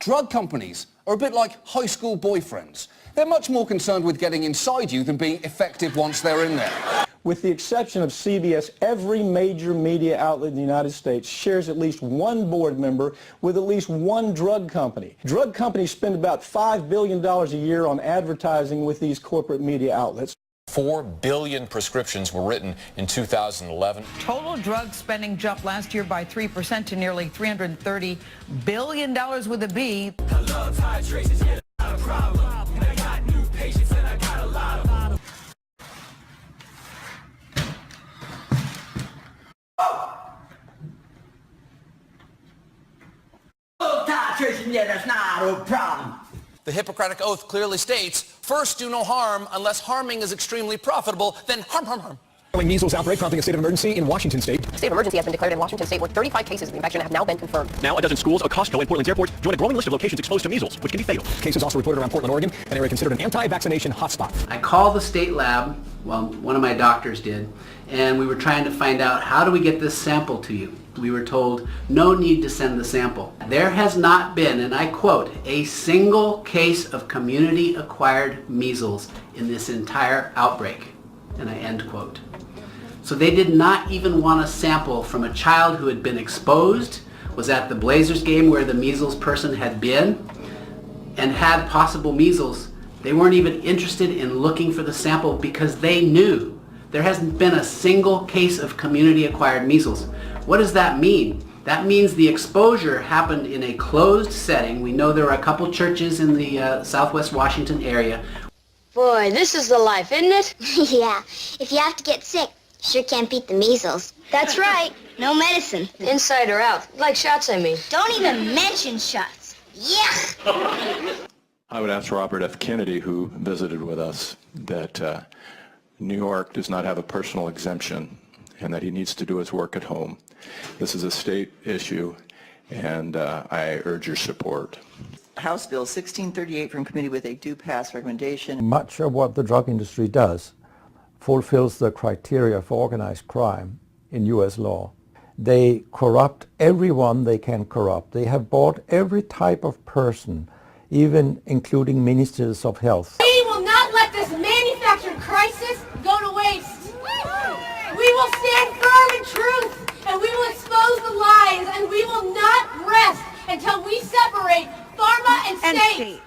Drug companies are a bit like high school boyfriends. They're much more concerned with getting inside you than being effective once they're in there. With the exception of CBS, every major media outlet in the United States shares at least one board member with at least one drug company. Drug companies spend about $5 billion a year on advertising with these corporate media outlets. 4 billion prescriptions were written in 2011. Total drug spending jumped last year by 3% to nearly $330 billion with a B. I love hydration, yeah, not a problem. And I got new patients and I got a lot of them. Hydration, yeah, that's not a problem. The Hippocratic Oath clearly states, first do no harm unless harming is extremely profitable, then harm, harm, harm. Measles outbreak prompting a state of emergency in Washington state. A state of emergency has been declared in Washington state where 35 cases of the infection have now been confirmed. Now a dozen schools, a Costco, and Portland's airport join a growing list of locations exposed to measles, which can be fatal. Cases also reported around Portland, Oregon, an area considered an anti-vaccination hotspot. I called the state lab, well, one of my doctors did, and we were trying to find out how do we get this sample to you. We were told no need to send the sample. There has not been, and I quote, a single case of community-acquired measles in this entire outbreak, and I end quote. So they did not even want a sample from a child who had been exposed, was at the Blazers game where the measles person had been, and had possible measles. They weren't even interested in looking for the sample because they knew there hasn't been a single case of community-acquired measles. What does that mean? That means the exposure happened in a closed setting. We know there are a couple churches in the Southwest Washington area. Boy, this is the life, isn't it? Yeah, if you have to get sick, sure can't beat the measles. That's right. No medicine. Inside or out. Like shots, I mean. Don't even mention shots. Yuck! I would ask Robert F. Kennedy, who visited with us, that New York does not have a personal exemption and that he needs to do his work at home. This is a state issue, and I urge your support. House Bill 1638 from committee with a due pass recommendation. Much of what the drug industry does fulfills the criteria for organized crime in U.S. law. They corrupt everyone they can corrupt. They have bought every type of person, even including ministers of health. We will not let this manufactured crisis go to waste. We will stand firm in truth, and we will expose the lies, and we will not rest until we separate pharma and state.